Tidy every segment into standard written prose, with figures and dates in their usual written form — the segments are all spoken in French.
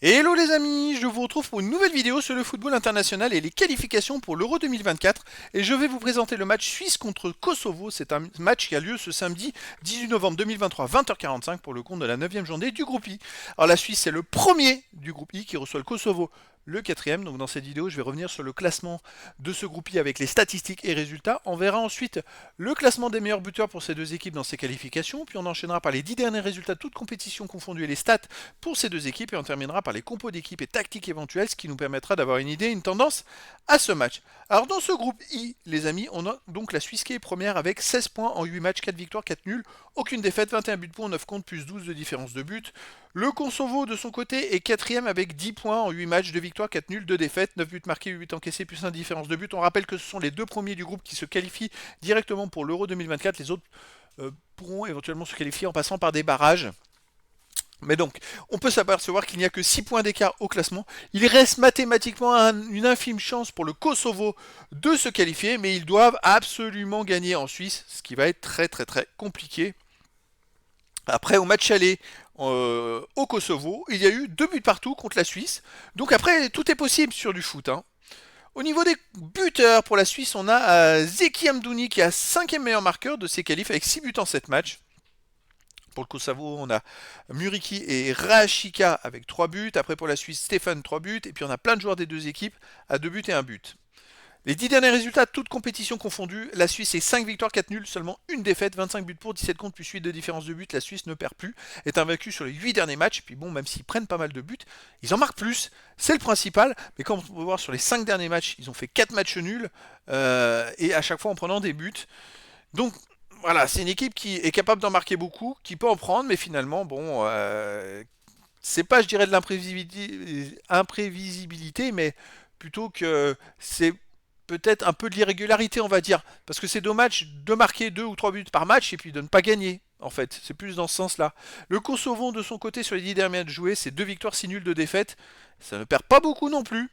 Hello les amis, je vous retrouve pour une nouvelle vidéo sur le football international et les qualifications pour l'Euro 2024 et je vais vous présenter le match Suisse contre Kosovo. C'est un match qui a lieu ce samedi 18 novembre 2023 20h45 pour le compte de la 9e journée du groupe I. Alors la Suisse c'est le premier du groupe I qui reçoit le Kosovo le quatrième. Donc dans cette vidéo je vais revenir sur le classement de ce groupe I avec les statistiques et résultats. On verra ensuite le classement des meilleurs buteurs pour ces deux équipes dans ces qualifications, puis on enchaînera par les 10 derniers résultats toutes compétitions confondues et les stats pour ces deux équipes et on terminera par les compos d'équipes et tactiques éventuelles, ce qui nous permettra d'avoir une idée, une tendance à ce match. Alors dans ce groupe I, les amis, on a donc la Suisse qui est première avec 16 points en 8 matchs, 4 victoires, 4 nuls, aucune défaite, 21 buts pour, 9 contre, plus 12 de différence de but. Le Kosovo de son côté est quatrième avec 10 points en 8 matchs, 2 victoires, 4 nuls, 2 défaites, 9 buts marqués, 8 buts encaissés, plus 1 différence de but. On rappelle que ce sont les deux premiers du groupe qui se qualifient directement pour l'Euro 2024. Les autres pourront éventuellement se qualifier en passant par des barrages. Mais donc, on peut s'apercevoir qu'il n'y a que 6 points d'écart au classement. Il reste mathématiquement une infime chance pour le Kosovo de se qualifier, mais ils doivent absolument gagner en Suisse, ce qui va être très très très compliqué. Après, au match aller au Kosovo, il y a eu 2 buts partout contre la Suisse. Donc après, tout est possible sur du foot, hein. Au niveau des buteurs pour la Suisse, on a Zeki Amdouni qui est 5e meilleur marqueur de ses qualifs avec 6 buts en 7 matchs. Pour le Kosovo, on a Muriqi et Rachika avec 3 buts. Après, pour la Suisse, Stéphane, 3 buts. Et puis, on a plein de joueurs des deux équipes à 2 buts et 1 but. Les 10 derniers résultats, toutes compétitions confondues. La Suisse est 5 victoires, 4 nuls, seulement une défaite, 25 buts pour, 17 contre, plus 8 de différence de but. La Suisse ne perd plus, est invaincue sur les 8 derniers matchs. Et puis bon, même s'ils prennent pas mal de buts, ils en marquent plus. C'est le principal. Mais comme on peut voir sur les 5 derniers matchs, ils ont fait 4 matchs nuls. Et à chaque fois en prenant des buts. Donc voilà, c'est une équipe qui est capable d'en marquer beaucoup, qui peut en prendre, mais finalement, bon, c'est pas, je dirais, de l'imprévisibilité, mais plutôt que c'est peut-être un peu de l'irrégularité, on va dire. Parce que c'est dommage de marquer 2 ou 3 buts par match et puis de ne pas gagner. En fait, c'est plus dans ce sens-là. Le Kosovo, de son côté, sur les 10 derniers matchs joués, c'est 2 victoires, 6 nuls, 2 défaites. Ça ne perd pas beaucoup non plus.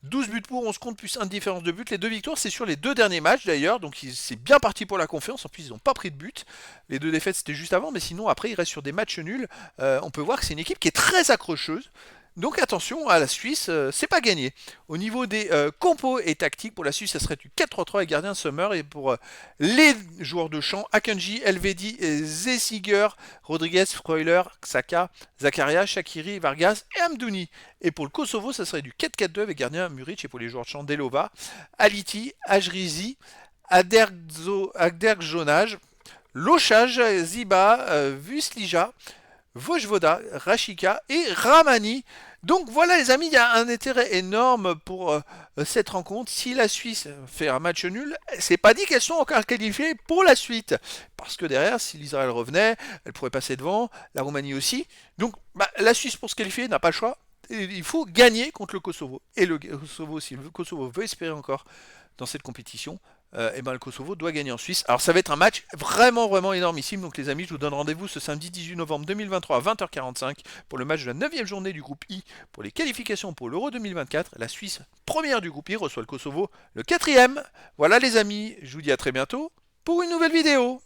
12 buts pour, 11 contre, plus 1 de différence de but. Les 2 victoires, c'est sur les 2 derniers matchs d'ailleurs. Donc c'est bien parti pour la confiance. En plus, ils n'ont pas pris de but. Les 2 défaites, c'était juste avant. Mais sinon, après, ils restent sur des matchs nuls. On peut voir que c'est une équipe qui est très accrocheuse. Donc attention à la Suisse, c'est pas gagné. Au niveau des compos et tactiques, pour la Suisse, ça serait du 4-3-3 et gardien Sommer. Et pour les joueurs de champ, Akanji, Elvedi, Zessiger, Rodriguez, Freuler, Xhaka, Zakaria, Shaqiri, Vargas et Amdouni. Et pour le Kosovo, ça serait du 4-4-2 avec gardien Muric. Et pour les joueurs de champ, Delova, Aliti, Ajrizi, Adergjonaj, Lochage, Ziba, Vuslija, Vojvoda, Rachika et Ramani. Donc voilà les amis, il y a un intérêt énorme pour cette rencontre. Si la Suisse fait un match nul, c'est pas dit qu'elles sont encore qualifiées pour la suite. Parce que derrière, si l'Israël revenait, elle pourrait passer devant, la Roumanie aussi. Donc la Suisse pour se qualifier n'a pas le choix. Il faut gagner contre le Kosovo. Et le Kosovo, si le Kosovo veut espérer encore dans cette compétition, et ben le Kosovo doit gagner en Suisse. Alors ça va être un match vraiment vraiment énormissime. Donc les amis, je vous donne rendez-vous ce samedi 18 novembre 2023 à 20h45 pour le match de la 9e journée du groupe I pour les qualifications pour l'Euro 2024. La Suisse, première du groupe I, reçoit le Kosovo, le quatrième. Voilà les amis, je vous dis à très bientôt pour une nouvelle vidéo.